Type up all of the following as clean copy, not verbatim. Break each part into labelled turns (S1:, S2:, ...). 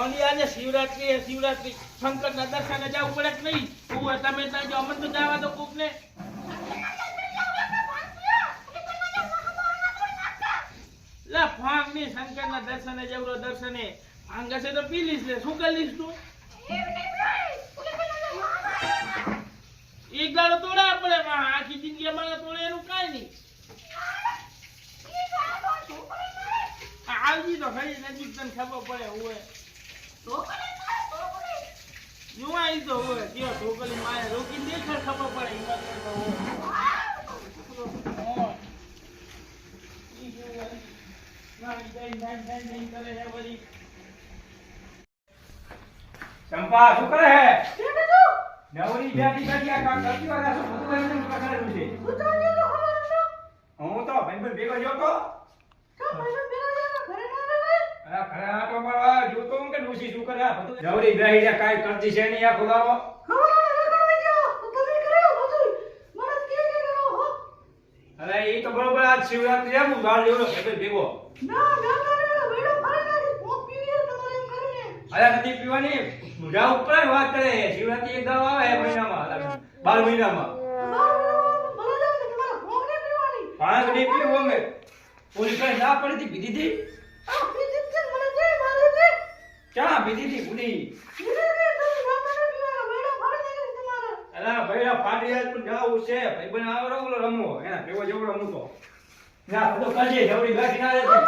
S1: ઓલી આજે શિવરાત્રી શંકરના દર્શને જવું પડે કે નહીં? તું તમે ત્યાં જો અમન તો જવા દો કોક ને. લા ફાંગ ની શંકરના દર્શને જવરો દર્શને ભાંગ હશે તો પી લીસ લે. શું કરી લીસ તું? એક દાડો તોડા પડે આખી જિંદગી અમારે તોડે એનું કાંઈ નહીં. આવજી તો ખરી નજીક તને ખબર પડે હોય યુવા તો હોય કયો ઢોકળી માયા રોકી દેખાડ ખબર પડે
S2: ચંપા શું કરે હે? નવરી બેઠી બેઠી આ કામ કરતી હોય શું બધું એમને પકડેલું છે. હું તો ભાઈ ભેગો જો તો ઘરે આટો મારવા જોતો હું કે ડોસી શું કરે બધું નવરી બેહી રે કાઈ કરતી છે નહીં આ ખુદારો. અરે એ તો બરોબર આજ શિવરાત્રી છે હું બાર લેવડો ભેગો અરે નથી પીવાની મુઢા ઉપર વાત કરે. શિવરાત્રી એક દાવ આવે મહિનામાં 12 મહિનામાં પાણી નહીં પીવું અમે. પોલીસ ના પડી હતી પીધી હતી ક્યાં પીધી હતી પૂરી? અલા ભૈરા ફાટી જાય પણ જાવું છે ભાઈ બને આવરો ઓલો રમવો એના કેવો જેવડો મૂકો ના બધો કાજે જવડી ગાડી ના રહેતી.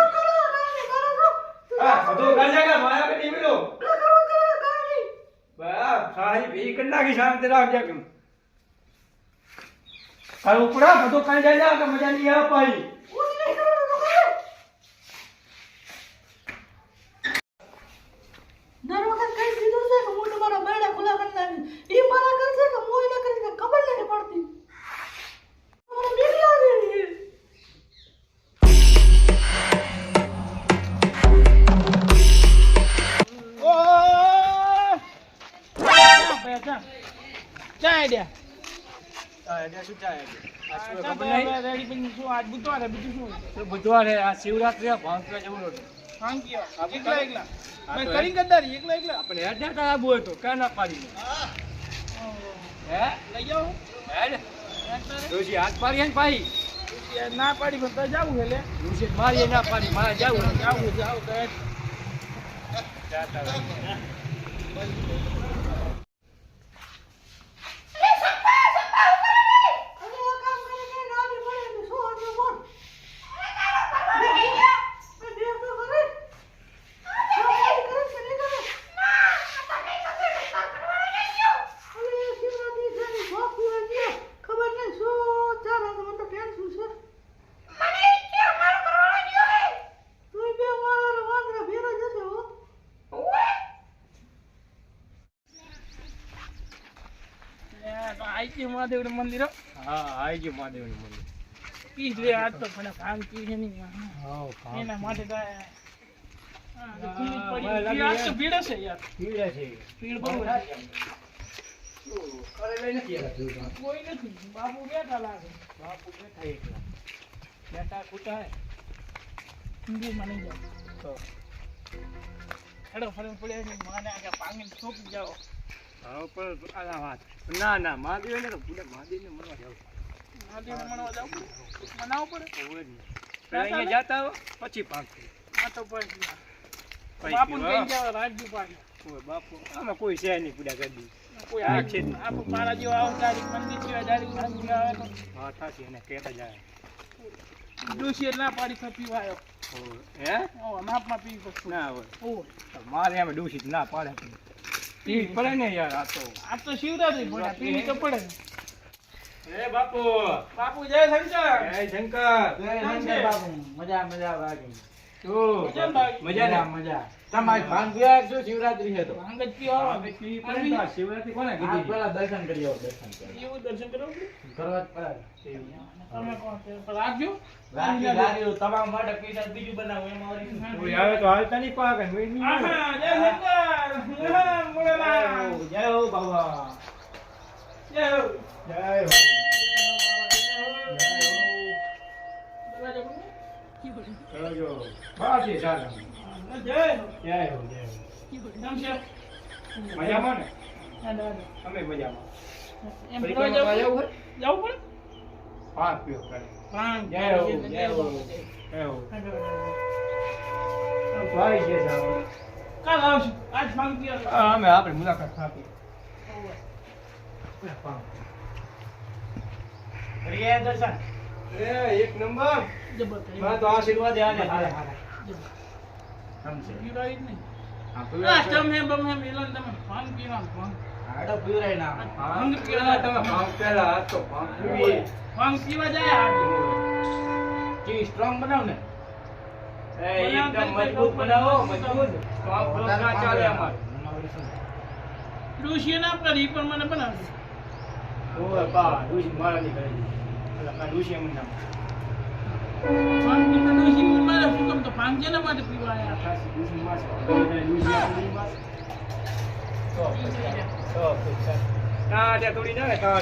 S2: હા બધો ગાજે કે માયા બેટી મિલો બા સારી ભી કરી નાખી શાંતિ રાખજે કેમ તારું ઉપડા બધો કાઈ જાય કે મજા નહીં આવે પાઈ. બુધવારે આ શિવરાત્રી ભાંગવા જવું આપણે હેડ ના આબુ હતો કાં ના પાડી હે લઈ જાઓ દોશી હાથ પાડી ને ભાઈ
S1: ના પાડી પણ તો જાવું એટલે
S2: દોશી મારી ના પાડી મારે જાવું
S1: મહાદેવ નું મંદિર.
S2: હા આઈ ગયું મહાદેવ નું મંદિર.
S1: પી લે આજ તો પણ ભાંગ પી છે નહીં એના માટે ભીડ હશે યાર. ભીડ બહુ કોઈ નથી. બાપુ બેઠા લાગે.
S2: બાપુ બેઠા એકલા બેઠા કૂટા
S1: મંદિરમાં નહીં જાવ તો હેડો ફરી પડ્યા છે માને આગળ ભાંગીને છોપી જાઓ.
S2: ના ના મહાદેવ ને તો મહાદેવ ને મળવા જાવ.
S1: મહાદેવ મળવા જાવ મનાવવું પડે.
S2: અહીંયા જતા હો પછી પાંચ
S1: આ તો પછી બાપુ કઈ જાવ રાજ્ય પાડી
S2: બાપુ આમાં કોઈ છે નહીં પૂડા કરી દી
S1: કોઈ આ છે આપો મારા જેવો આવ તારીખ મંદિર જેવા તારીખ મંદિર આવે તો
S2: હા થાશે એને કહેતા જાય
S1: દોશી ના પાડી થપી વાયો
S2: હે
S1: ઓ માપમાં પી પછી
S2: ના હોય
S1: ઓ
S2: મારે એમ દોશી ના પાડે પી પડે ને યાર
S1: આ તો શિવરાત્રી પડે પી તો પડે.
S2: એ બાપુ
S1: બાપુ જય શંકર.
S2: જય શંકર.
S3: જય શંકર બાપુ. મજા બાકી.
S2: મજા
S3: તમારે ભાંગ પીવા શું શિવરાત્રી છે તો
S1: ભાંગ જ પીવા
S2: શિવરાત્રી કોને
S3: આ
S2: કીધી?
S3: પેલા દર્શન કરી આવો દર્શન
S1: એવું દર્શન કરો
S3: કરવા જ પડે.
S1: તમે કોણ છે પણ રાખજો
S3: રાત્રિ તમારા માટે પીઝા બીજું બનાવો એમાં
S2: કોઈ આવે તો હાલતા નહીં પાકે
S1: આહા જય શંકર. મોળેલા
S3: જય હો બાબા.
S1: જય હો.
S2: જય હો
S1: દરવાજો ખોલો.
S2: કરજો બાકી ચાલો
S1: જય હો.
S2: જય હો જય હો
S1: જમશે.
S2: મજામાં ને
S1: હાલો, હાલો.
S2: અમે મજામાં
S1: એમ
S2: પરિક્રમા
S1: ફરવા
S2: જવું
S1: જવું
S2: પડે?
S1: પડે?
S2: પાંચ પીઓ કરે
S1: ભાંગ.
S2: જય હો, જય હો. એવું
S1: હાલો, હાલો.
S2: ભાઈ છે સાહેબ.
S1: કાલ આવશું. આજ ભાંગ પીવા.
S2: હા, અમે આપણે મુલાકાત થાકી
S3: કરીએ દર્શન.
S2: એ એક નંબર
S1: જબર કરી.
S2: મને તો આશીર્વાદ આને હાલે હાલે
S1: જબર.
S3: સમજે.
S1: પીવડાવી જ નહીં.
S3: હા,
S1: આ
S3: પીવડાય છે.
S1: તમે બમે મિલન તમે ભાંગ પીવાનું ભાંગ.
S3: આડો પીવડાય ના.
S1: ભાંગ
S2: પેલા
S1: પીવા
S2: તમે ભાવ પેલા આ તો ભાવ પીવી.
S1: ભાંગ પીવા જાય આજે.
S3: કેવી સ્ટ્રોંગ બનાવ ને.
S2: એ એકદમ મજબૂત બનાવો મજબૂત તો આ બ્લોક ના ચાલે અમારે
S1: ડોશીએ ના કરી પણ મને બનાવી.
S2: ઓય બા ડુસી મારા ની કરી એટલે કા ડુસી મને નામ
S1: ભાંગ પીતો ડોશી મારે શું કામ તો ભાંગ છે ને માટે પીવા આયા.
S2: ખાસી ડુસી માં છે ડુસી આપણી માં તો ના તે થોડી ના ને કા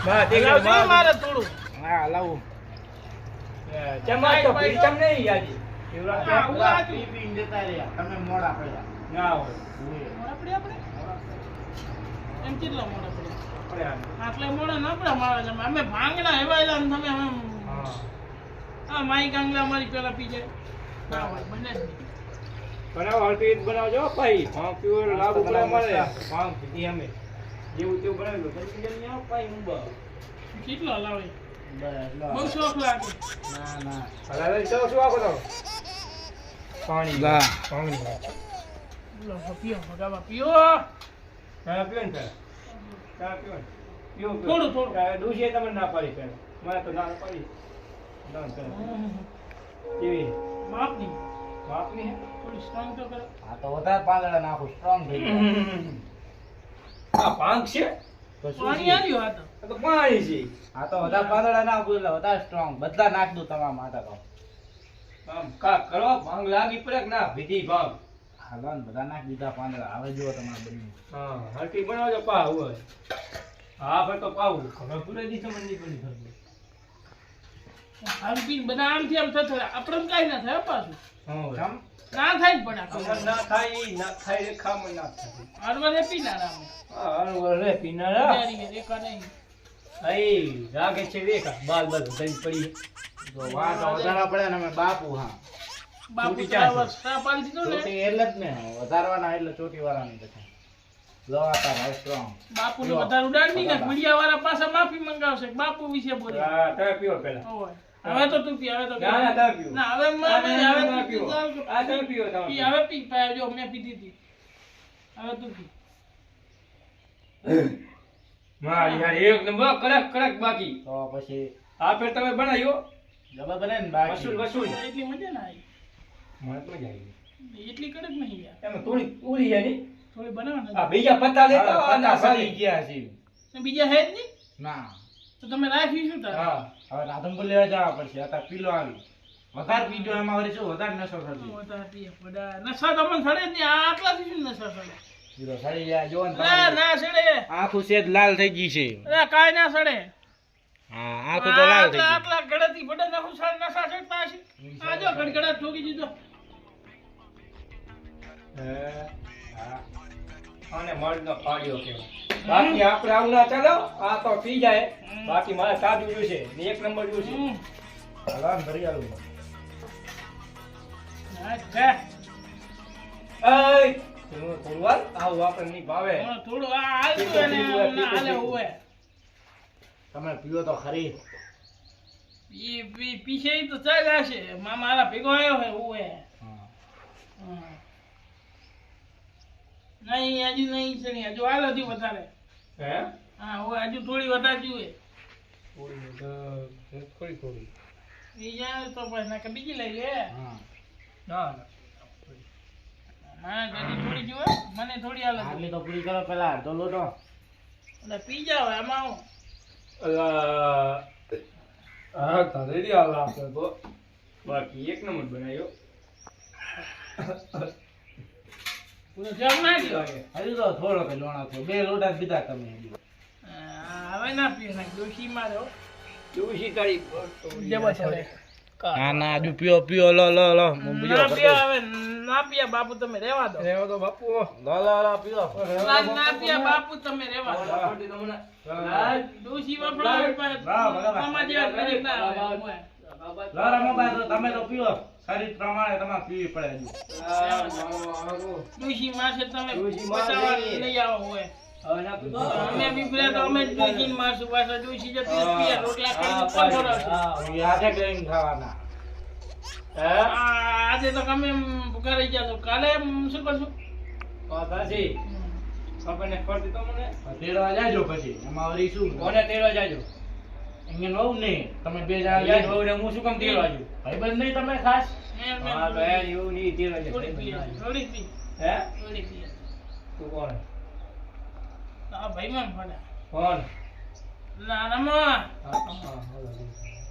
S2: બા તે
S1: લાવજો મારે થોડું.
S3: હા લાવું.
S2: ચમા તો પી ચમ નહીં યાદી એવડા
S1: હા,
S2: ક્યાં
S1: ઉવા જ.
S3: પી પીને જતા રહ્યા. તમે મોડા પડ્યા.
S2: ના હોય
S1: આપણે એમ કેટલા મોડા પડે
S2: આપણે આ
S1: આટલે મોડા ના પડે મારા જમા. અમે ભાંગના હેવાયેલા ને તમે અમે
S2: હા
S1: આ માઈ કાંગલા મારી પેલા પી જાય ના હોય બને જ નહીં.
S2: બનાવો હળપી બનાવજો ભાઈ ભાવ પ્યોર લાગુ પડે મળે ભાવ પીધી અમે જેવું તેવું બનાવી લો જલ્દી જલ્દી આવો ભાઈ હું બા
S1: કેટલો લાવે
S3: બસ લો.
S1: બહુ શોખ લાગે.
S3: ના ના.
S2: હવે ચાલો શું આખો તો પાણી
S3: લા.
S2: પાણી
S1: લો પીઓ ભગાવા પીઓ.
S2: ચા પીઓ ને પેલા ચા પીઓ ને પીઓ
S1: થોડું, થોડું.
S2: ડુસીએ તમને ના પાડી પેલા મને તો ના પાડી ના પેલા કેવી
S1: માપની
S2: બાપની હે
S1: થોડી સ્ટ્રોંગ તો કરો.
S3: આ તો વધારે પાંદડા નાખું સ્ટ્રોંગ થઈ જાય.
S2: આ પાંખ છે
S3: તો શું
S1: પાણી
S3: છે?
S1: આવ્યું આ તો.
S2: આ તો પાણી છે
S3: આ તો વધારે પાંદડા નાખું એટલે વધારે સ્ટ્રોંગ. બધા નાખ દઉં તમારા માટે તો.
S2: આમ કા કરો ભાંગ લાગી પડે કે ના વિધિ ભાંગ
S3: હાલો ને બધા નાખ દીધા પાંદડા. હવે જુઓ તમારે બન્યું.
S2: હા હરકી બનાવજો પા હોય હા ભાઈ તો પાવું ખબર પૂરે દી તમને નહીં પડી ખબર
S1: હાલ પીને બધા આમથી આમ થતો રહે. આપણે કાંઈ ના થાય હો પાછું.
S2: હા
S3: કેમ?
S1: ના થાય જ પણ
S2: અમર
S1: આપણે.
S2: ના થાય ઈ ના થાય રે ખામણ ના થાય
S1: હળવદ એ પીનારા અમે.
S2: હા અનવર રે પીનારા
S1: તૈયારી છે, રેખા નહીં.
S2: આઈ રાગે છે રેખા બાલ બાલ ધરી પડી
S3: તો વાત વધારવા પડે ને અમે બાપુ. હા
S1: બાપુ
S2: ચોટી ચાર છે.
S1: સ્ટા પાડી દીધો ને.
S3: ચોટી એટલે જ ને વધારવાના એટલે ચોટી વાળાની પછી લવાતા ભાઈ સ્ટ્રોંગ.
S1: બાપુને
S3: જો.
S1: વધારે ઉડાડી ને મીડિયા વાળા પાસે માફી મંગાવશે કે બાપુ વિશે બોલે.
S2: હા તમે પીવો પેલા
S1: ઓય. હવે તો તું પી હવે તો
S2: ના ના તમે પીવો
S1: ના હવે
S2: ના, ના,
S1: હવે
S2: ના,
S1: તું
S2: ના, પીવો.
S1: ચાલ કે
S2: આ તમે પીવો તમે
S1: પી
S2: પીવો.
S1: હવે પી પાય જો મેં પીધી હતી હવે તું પી.
S2: મારી યાર એક નંબર કડક કડક બાકી
S3: તો પછી
S2: આ ફેર તમે બનાવ્યો
S3: જબર બને ને બાકી.
S2: વસૂલ વસૂલ
S1: એટલી મજા ના આવી.
S2: મને તો મજા આવી
S1: એટલી કડક નહીં યાર.
S2: એમાં થોડી ઉડી જાય ની
S1: થોડી બનાવો
S2: આ
S1: ને.
S2: બીજા પત્તા લેતા
S3: હા,
S2: આના
S3: પત્તા
S2: સારી
S3: સડી ગયા છે.
S1: ને બીજા હે જ નહીં
S3: ના
S1: તો તમે રાખી શું તાર?
S2: હા
S3: હવે રાધનપુર લેવા જવા પડશે. અત્યારે પીલો આવી વધારે પીજો એમાં વળી શું વધારે નશો થતી.
S1: વધારે પીએ બધા નશા તો મને સડે જ નહીં. આ આટલાથી શું નશા સડે?
S3: પીલો સડી જાય જો ને
S1: અરે
S3: તમારી
S1: ના સડે.
S3: આંખું સેજ લાલ થઈ ગઈ છે.
S1: અરે કાંઈ ના સડે.
S3: હા આંખું તો લાલ થઈ
S1: આટલા
S3: ગઈ.
S1: આટલા ગળેથી બધા નશા ચડતા હશે. આ જો ગડગડાટ ઠોકી દીધો.
S2: હા આને મળનો પાડ્યો કેવો બાકી આપણે આવું ના ચાલો આ તો પી જાય બાકી મારે સાદું જોશે ને એક નંબર જોશે
S1: હમ.
S3: હલાન ભરી આલું.
S1: અચ્છા.
S2: એય તું થોડું વાર આવું આપણે નહીં ભાવે
S1: હા, થોડું આ હાલતું એને ના હાલે હોવે.
S3: તમે પીવો તો ખરી.
S1: પીછે ઈ તો ચાલ્યા હશે. મારા ભેગો આવ્યો હે હોવે.
S3: હા.
S1: હા. નહીં હજુ નહીં છે નહીં. હજુ હાલ હજુ વધારે.
S2: હે
S1: હા હવે હજુ થોડી વધારે જોઈએ.
S2: થોડી થોડી
S1: બીજા તો પછી નાકે બીજી લઈ લે.
S3: હા.
S2: ના ના
S1: મને હજી થોડી જોઈએ. મને થોડી હાલ
S3: આટલી તો પૂરી કરો પેલા અડધો લોટો.
S1: એટલે પી જાવ એમાં હું.
S2: અલા હા તારે રી હાલ આપણે તો બાકી એક નંબર બનાવ્યો
S1: પૂરો જગ નાખ્યો.
S3: હજુ તો થોડો કે લોણા થયો. 2 લોટા જ પીધા તમે હજી.
S1: હવે ના પીએ નાખ ડોશી મારો
S2: જોશી તારી
S1: જબર ચડે.
S3: ના ના હજુ પીઓ પીઓ લો લો લો
S1: ના પીએ હવે ના પીયા બાપુ તમે રહેવા દો
S2: રહેવા દો બાપુ.
S3: લાલા પીલો
S1: ના પીયા બાપુ તમે રહેવા દો ડોશી વફડા તમારા જેવા ગરીબ ના હોય.
S3: લાલા મોબાઈલ તમે તો પીવો શરીર પ્રમાણે તમારે પીવી પડે હજી.
S1: ડોશી માસે તમે
S2: ડોશી માસે.
S1: પચાવા લઈ આવો હોય
S2: હવે ના પીતો.
S1: અમે બીપડ્યા તો અમે ડોશી માસુ પાછા ડોશી જતી જ પીએ રોટલા
S2: હા,
S1: ખાઈને કોણ ખવડાવશે?
S3: યાદે કરીને ખાવાના
S1: આજે તો તમે ઘરે ગયા તો કાલે શું કરશું?
S2: વાત સાચી. આપણને ફરતી તો મને.
S3: તેડવા જાજો પછી એમાં વળી શું
S2: કોને તેડવા જાજો?
S3: અહીંયા નવું નહીં તમે બે જણા
S2: યાદ
S3: જાજો.
S2: બહુ ને હું શું કામ તેડવા જાઉં?
S3: ભાઈબંધ નહીં તમે ખાસ
S2: હા તો યાર એવું નહીં તેડવા
S1: થોડી પીએ
S2: જાઉં.
S1: થોડી પી
S2: હે?
S1: થોડી પીએ
S2: તું કોણ?
S1: આ ભાઈ માં ફળે
S2: કોણ?
S1: ના રમા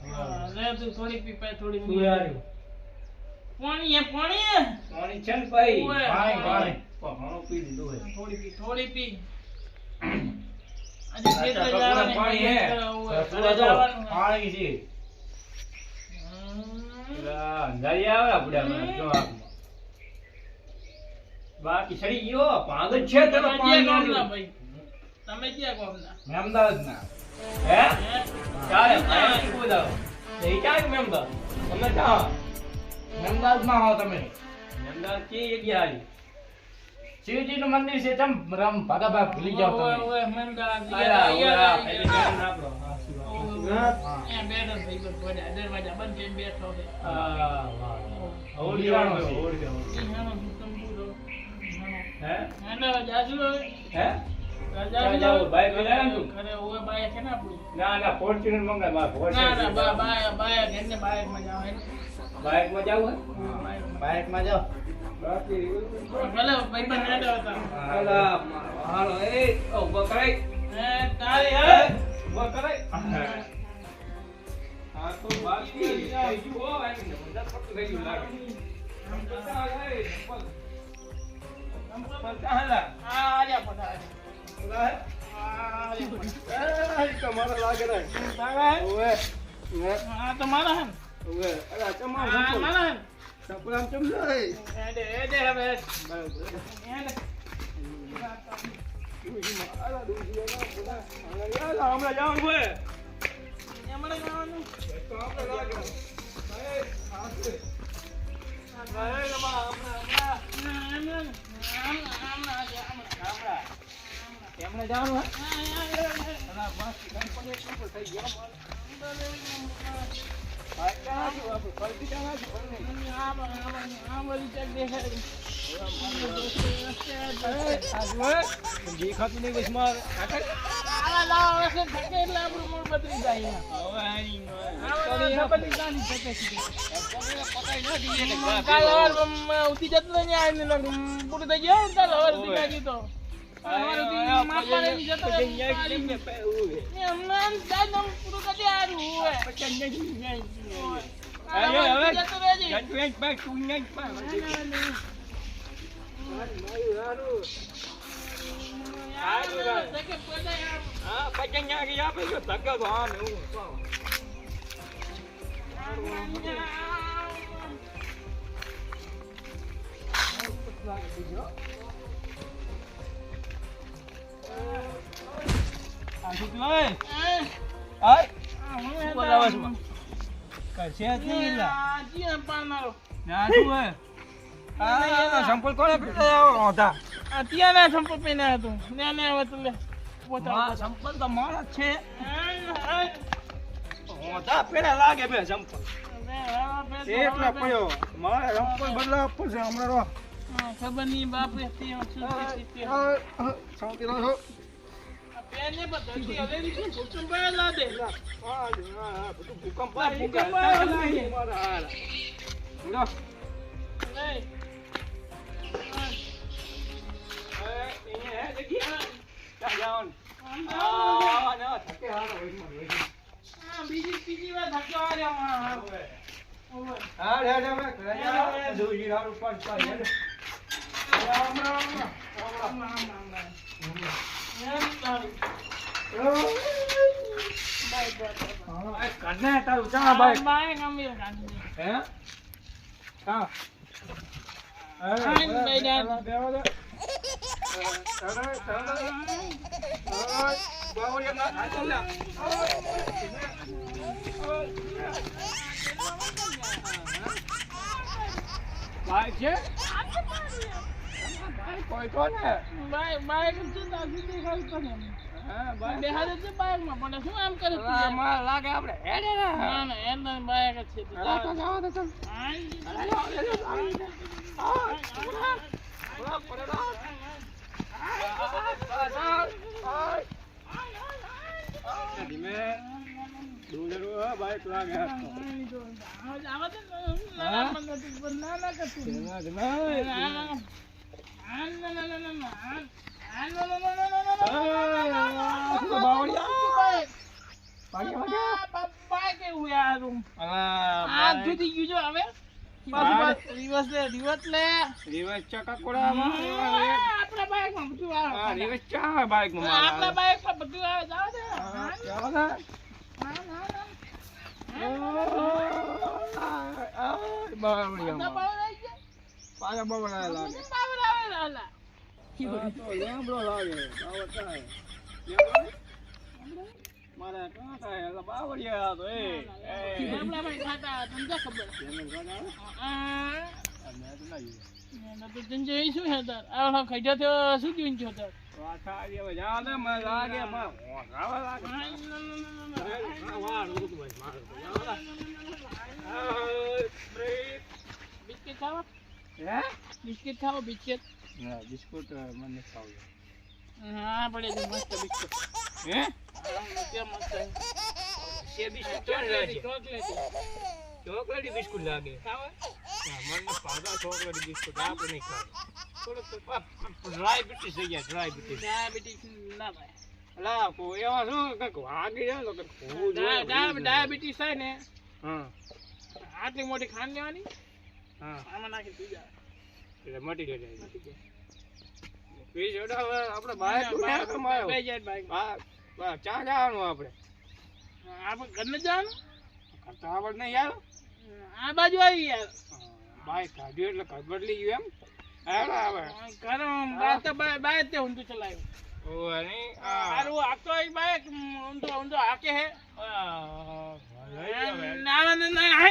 S2: હા,
S1: લે તું થોડી પી પાય થોડી
S2: શું યાર?
S1: પાણી
S2: પાણી છે ને ભાઈ?
S1: ઓય.
S3: પાણી પાણી
S2: ઘણું પી લીધું હોય.
S1: થોડી પી આજે ખેતરે
S2: અચ્છા,
S1: જવાનું
S2: પાણી હે?
S1: ઘરે
S3: સુવા દો.
S1: જવાનું
S3: પાણી છે
S2: પેલા અંધારી આવે આપણે હમણાં જો આમાં. બાકી સડી ગયો ભાંગ જ છે તો
S1: તમે
S2: પાણી
S1: ક્યાં
S2: ના
S1: ગામના
S2: પીવું.
S1: ભાઈ? તમે ક્યાં ગામના?
S3: મેં અમદાવાદના
S2: હે?
S1: હે?
S2: ચાલે ભાઈ બોલાવો. એ ક્યાં મેમ્બર? તમે ક્યાં?
S3: મેં અમદાવાદમાં હો તમે
S2: અમદાવાદ કે જગ્યા આવી?
S3: શિવજીનું મંદિર છે ચમ રામ ભાદાભાઈ ભૂલી જાઓ
S1: ઓય,
S3: તમે
S1: ઓય, મંગા,
S2: આયા,
S1: દિયા,
S2: ઓલા,
S1: દિયા,
S2: પેલી
S1: દિયા.
S2: ગાડી નાખો. હા, શિવા.
S1: ઓય,
S3: હા.
S1: અહીંયા બેઠો ભાઈ બંધ પડ્યા. દરવાજા બંધ કરીને બેઠો છે.
S2: હા, વાહ.
S3: ઓળખ્યો છે.
S2: ઓળખ્યો.
S1: ઈ હાનો તંબુરો.
S2: હે?
S1: હાનો જાજુ હવે.
S2: હે?
S1: જાજુ
S2: ક્યાં જાવું? બાઈક લઈ આવ્યા ને તું?
S1: ઘરે ઓય બાય છે ને આપણું.
S2: ના ના ફોર્ચ્યુનર મંગાય મારે
S1: ના
S2: ફોર્ચ્યુનર
S1: ના બાય ઘરને બાયકમાં જાવ હે.
S2: બાઇકમાં જાવું
S3: બાઇકમાં જાઓ
S2: બાકી
S1: ભલે ભાઈબંધ હેડો હતા.
S2: અલા હાલો એ ઉભો કરાય
S1: હે તારી હે.
S2: ઉભો કરાય હા તો બાકી થઈ ગયું હો આની મદદ પડતું થઈ ગયું લાગે
S1: આ આર્યા પડા.
S2: તમારે લાગે ને
S1: તારા હે?
S2: ઓવે
S1: આ તો મારા હે ને?
S2: ઓવે અલા તમામ
S1: આ મારા હે ને?
S2: સપરામ ચમ જાય
S1: એડે હવે એડે.
S2: હમણાં જવાનું હોય
S1: એમણે જવાનું.
S2: તો આપણે લાગે એમણે જવાનું હોય દેખાતું નહીં બસ મારે સંપલ કોને હતા
S1: અત્યારે સંપલ પહેર્યા હતું
S2: સંપલ તો મારા જ છે હોતા પેલા લાગે બે સંપલ એટલા પડ્યો મારે સંપલ બદલાવ પડશે હમણાં રો
S1: ખબર નહીં બાપ રે
S2: શાંતિ રહો
S1: પેને બધી હવેલી છે ભૂકંપ પહેલા દે
S2: ભૂકંપ
S1: બીજી વાર ધક્કો આવ્યો
S2: બાઈક છે કોઈ કોને
S1: બાઈક ચિંતા સીધી ખાલી કરે
S2: હા
S1: બેહાડે છે બાઈકમાં પણ શું આમ કરે તું?
S2: મારા લાગે આપણે હેડે ને
S1: ના ના એના બાઈક જ છે
S2: લાગે જાવ તો ચાલ ધીમે ડોલર બાઈક લાગે રિવર્સ ચકાકોડામાં
S1: આપણા બાઈકમાં બધું આવે
S2: રિવર્સ ચા બાઈકમાં
S1: આપણા બાઈકમાં બધું આવે જાવ દે
S2: જાવ ને પાછા બવડા લાગે તો લેમડો લાગે મારા કાં થાય એટલે બાવળિયા તો એ
S1: બિસ્કિટ ખાવા બિસ્કિટ ખાવો બિસ્કિટ
S2: બિસ્કુટ મને ખાવું
S1: હા પડે છે મસ્ત બિસ્કિટ
S2: હે
S1: કેમ મસ્ત
S2: સે બિસ્કુટ ચોકલેટી
S1: ચોકલેટી
S2: બિસ્કુટ લાગે
S1: ખાવા
S2: મને પાછા ચોકલેટી બિસ્કુટ આપણે નહીં ખાવ થોડુંક ડ્રાયબિટીસ થઈ ગયા ડ્રાયબિટીસ
S1: ડાયાબિટીસ ના ભાઈ
S2: અલા કો એવા શું કંઈક વાગી જાય તો કંઈક હોવું જોઈએ.
S1: ડાયાબિટીસ થાય ને
S2: હા
S1: આટલી મોટી ખાંડ લેવાની
S2: હા
S1: આમાં નાખી પી જાય
S2: એટલે મટી જાય પી જોડા હવે આપણે બાઈક ક્યાં કમાયો
S1: બે જાય બાઈક
S2: બા ચા જવાનું આપણે
S1: આપણે ઘરને જવાનું
S2: કરતા આવડ નહીં યાર
S1: આ બાજુ આવી યાર
S2: બાઈક કાઢ્યું એટલે ઘર બદલી ગયું એમ આવે
S1: ઘર બાય તે ઊંધું ચલાવ્યું
S2: ઓય નહીં
S1: સારું આખતો આવી બાઈક ઊંધો હાકે હે ના ના ના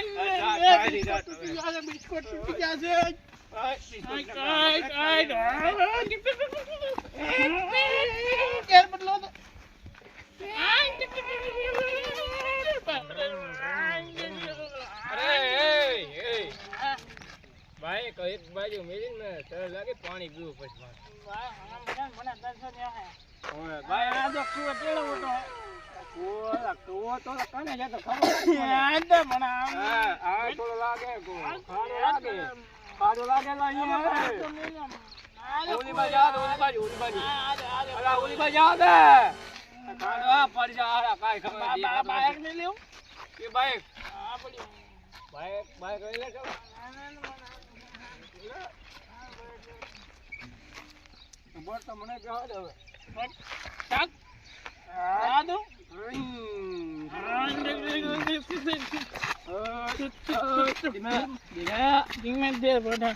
S1: બિસ્કુટ તૂટી જશે કેર બદલો તો
S2: બાઈક એક બાજુ મેલીને તર લાગે પાણી પીવું પછી ઓય બાઈક આ તો કુવો કેળો હતો કુવો તો કને જતો ખબર હા આ તો લાગે ખાડો લાગે ઓલી બાજુ અલા ઓલી બાજુ આ દે ખાડો આ પડી જા કાઈ ખબર નહીં
S1: બાઈક નહીં લેવું
S2: કે બાઈક
S1: આ પડી
S2: બાઈક લઈ લે ચાલો બોલ તો મને કહો દે હવે
S1: ચાલ આ દો ધીમે દે બધા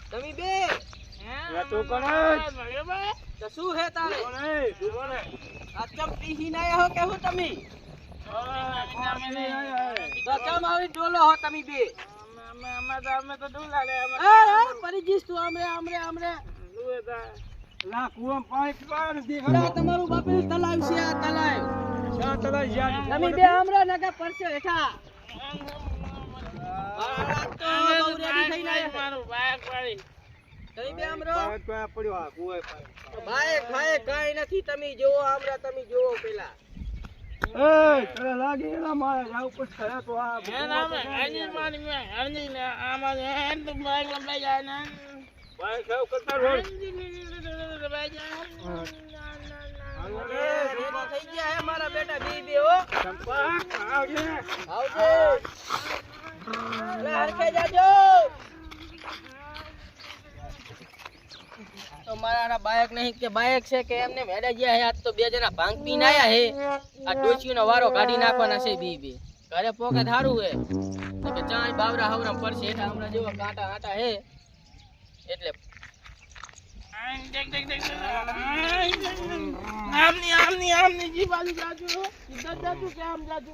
S4: તમે બે
S2: તું કોણ
S4: તો શું હે તારે
S2: તું કોણ
S4: આ ચમ પીહી ના હો કે હું તમે તો ચમ આવી ડોલો હો તમે બે પરી જીસ તું આમરે
S2: લા કુવા પાણી પીવા નથી દેખાડો
S4: તમારું બાપે તલાવ છે આ તલાવ
S2: શા તલા યાર
S4: તમે બે આમરા નકા પરસે હેઠા તમે બે આમરો
S2: પડ્યો આ કુવા
S4: ભાઈ ભાઈ કઈ નથી તમે જોવો આમરા તમે જોવો પેલા
S2: એ તને લાગે એલા મારે જાવ પછી ખરે તો આ બાઈક ખાવ કરતા રોડ
S4: થઈ ગયા હે મારા બેટા બે બે હો
S2: ચંપા આવજે
S4: આવજે લે હરખે જાજો તો મારા બાયક નહીં કે બાયક છે કે એમને મેડે ગયા હે. આજ તો બે જણા ભાંગ પીને આયા હે. આ ડોશીનો વારો કાઢી નાખવાના છે બી ઘરે પોકે થારું હે તો કે ચાય બાવરા હવરા પડશે એટલે હમણાં જેવા કાંટા આટા હે એટલે
S1: આમની જી બાજુ જાજુ સીધા જાજુ કે આમ જાજુ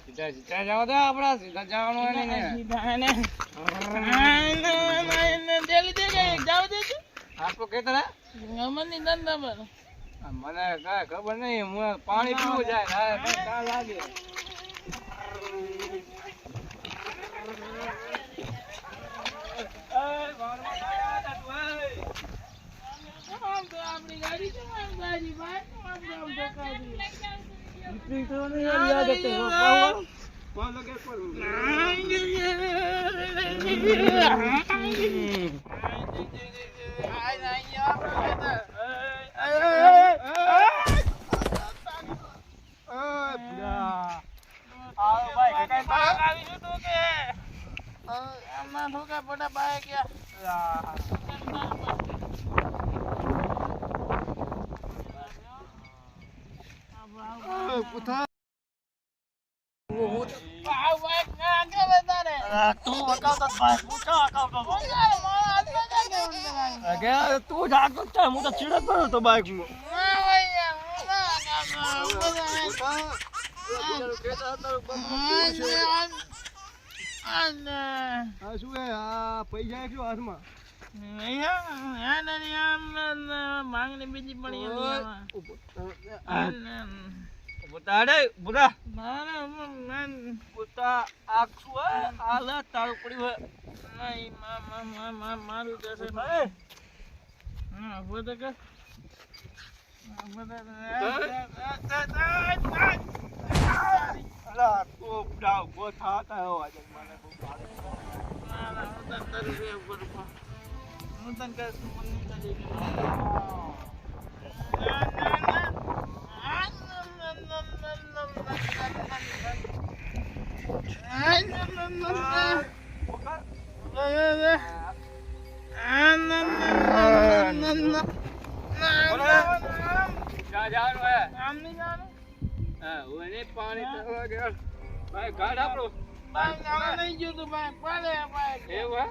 S2: સીધા જાવ તો આપડા સીધા જવાનું હોય ને
S1: સીધા ને જલ્દી દે જાવ દે
S2: આપો કેતરા
S1: અમની ધંધા પર
S2: મને કાંઈ ખબર નહીં હું પાણી પીવું જાય કાં લાગે
S1: આપણી ગાડી છે બાજી ભાઈ આમ ધક્કા
S2: તું જાગતો છે હું તો ચીડત પડ્યો તો બાઈક માં શું હે આ પૈસા શું હાથમાં
S1: માંગણી બીજી પડી
S2: બતાડે બુરા બતા આખું હે આલા તારું પડ્યું હે
S1: મારું જશે હા બોલો કે
S2: અલા તો બુરા બો થાતા હો આજે મને બહુ
S1: હું તને કહું
S2: પાણી ભાઈ ગાડ આપણો
S1: નહીં જોતું ભાઈ પડે ભાઈ
S2: એવું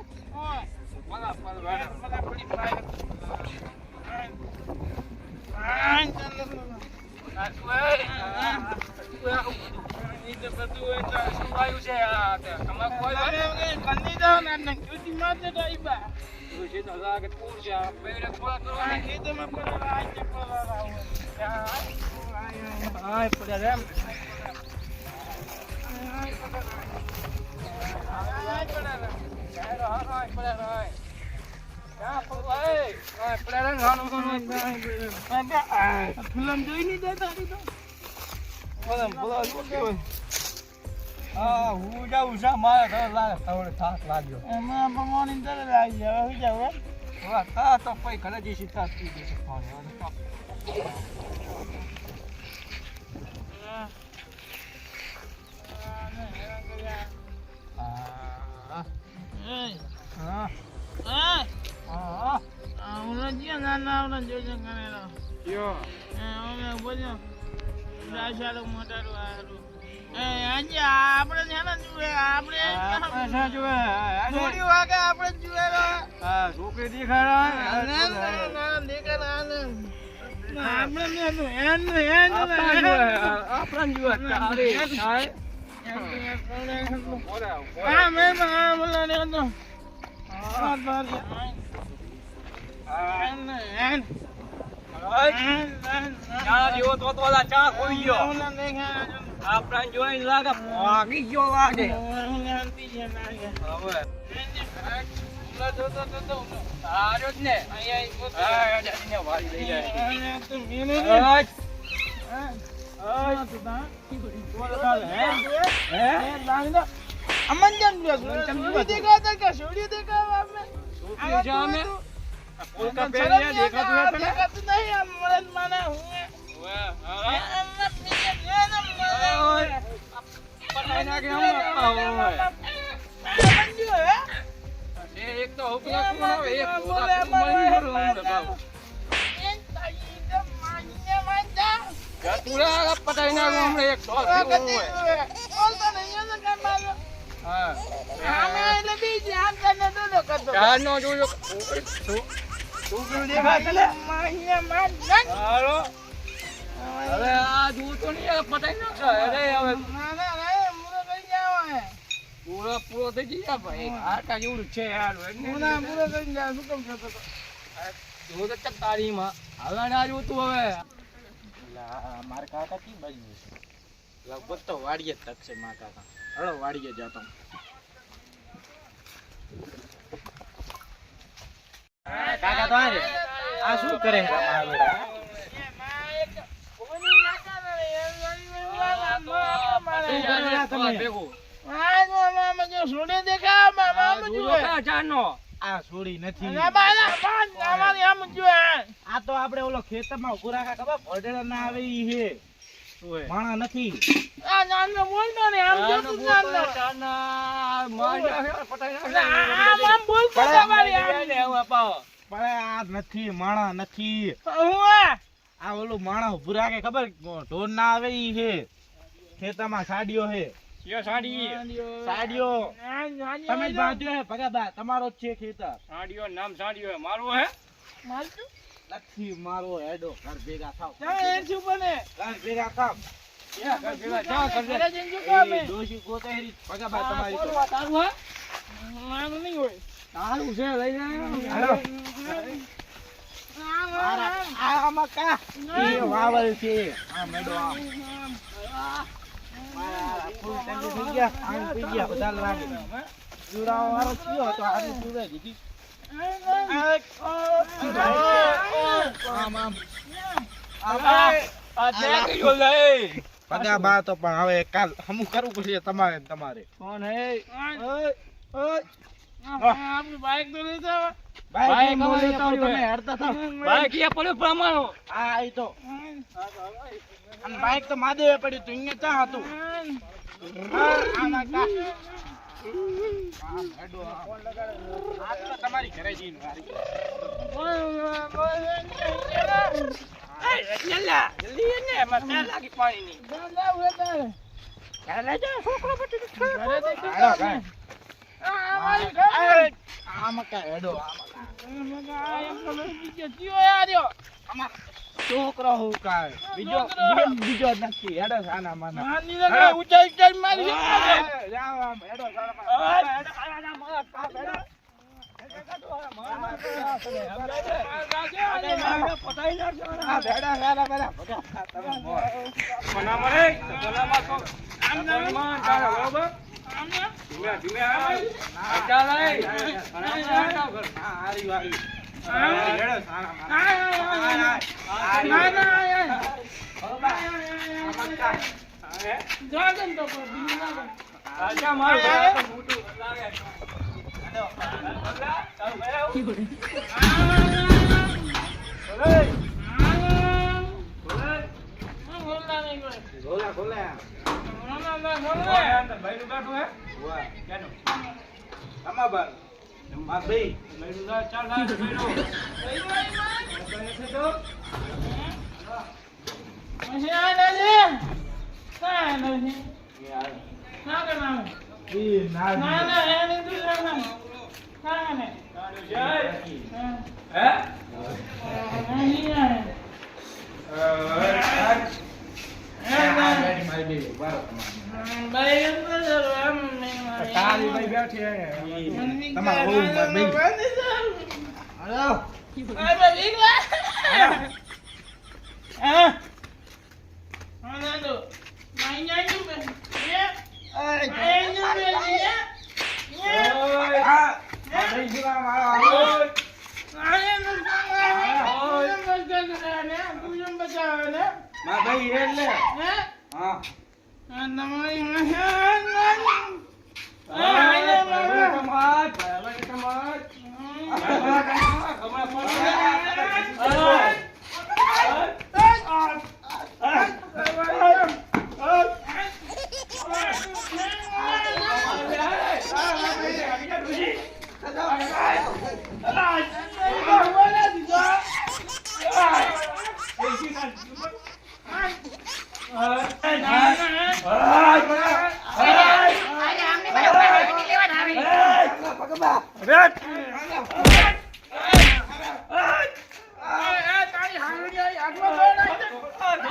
S1: ફિલ્મ જોઈ નહીં દેતા
S2: હું જાઉં છે મારે ઘર લાગે થોડો થાક લાગ્યો
S1: એમાં ભગવાન તરત આવી જાય હવે જાવ
S2: હા તો પછી ઘરે જઈશું તાર પી જશે
S1: નાના જોજો કરેલો અમે બોલ્યો રાશાલો મોટાડું હારું આજે આપણે છે ને જુએ આપણે વાગે આપણે જુએ
S2: છોકરી દેખાડા ચા ખોઈ ગયો આપણા જોઈને લાગે ભાગી ગયો લાગે સારો જ ને અહીંયા વાળી લઈ જાય
S1: અમન જમ દેખાતા કે છોડી દેખાવા અમે
S2: પોલકા પહેર્યા દેખાતું
S1: નહીં આમ મરદ માના હું
S2: એક તો હુકલા એક
S4: પૂરા પટાઈ નાખો હમણાં એક ઢોલ
S1: આ
S4: પીવો
S1: કદી
S4: હોય.
S1: બોલતો નહીં એનો કામ મારો
S4: હા
S1: આમે એટલે બીજી આમ તને દોડો કરતો
S4: ચારનો જોજો
S3: તું કેવું દેખાય છે લે?
S1: માહિને માર નાખ.
S4: હાલો હવે આ જુઓ તો નહીં આ પટાઈ નાખો અરે હવે
S1: ના ના ના મુરો કઈ જાવ હે
S4: પૂરો થઈ ગયા ભાઈ આટા જેવડું છે યાર
S1: મુના મુરો કઈ જાવ શું કામ કરતો હતો?
S4: જો તો ચકતારીમાં હવે ના જોતું હવે
S3: મારા કાકા કી બાજુ છે?
S2: લગભગ તો વાડીએ જ તક છે મારા કાકા. હળો વાડીએ જતો.
S3: કાકા તો આ આ શું કરે છે મારા બેટા? આ છોડી નથી. આ તો આપણે ઓલો ખેતરમાં ઉભું રાખા ખબર ભોડેડા ના આવે ઈ હે. માણા નથી. પણ આ નથી માણા નથી. આ ઓલું માણા ઉભું રાખે ખબર ઢોર ના આવે ઈ હે. ખેતરમાં સાડીઓ હે. સાડીઓ તમે જ બાંધ્યો હે ભગાબા, તમારો જ છે ખેતર.
S4: નામ સાડીઓ મારું હે
S3: નથી મારો હેડો ઘર ભેગા થાવ. ઘર ભેગા થાવ. એ ડોશી ગોતેરી ભગાબા તમારી તો.
S4: તારું છે લઈ
S3: હાલો. આમાં કા એ વાવલ છે. આ મેડો આ મારા ફૂલ ઠંડી થઈ ગયા. આમ પી ગયા બધા લાગે. ચૂડાવો વાળો થયો તો આજે ચૂડે દીધી. ભગાબા તો પણ હવે કાલ હમું કરવું પડશે તમારે ને તમારે.
S4: કોણ હે
S1: બાઈક તો લઈ જાવ
S3: બાઈક નો લેતા હોય તમે હેડતા થાવ.
S4: ભાઈ ક્યાં પડ્યો પ્રમાણો
S3: આ ઈ તો અને બાઈક તો માદેવે પડ્યું તું અહીંયા ચા હતું. આમાં કા આમ હેડો આ તો તમારી ઘરે જઈને વારી.
S4: જલ્દી ને મને લાગી પાણી ની
S3: હાલો કાંઈ. આમાં કા હેડો આમાં છોકરો હું કાંઈ બીજો નથી. હેડો સાના માના જાઓ આમ હેડો સાના માના.
S1: તારી હાંગડી આઈ આગળ દોડ નાખ.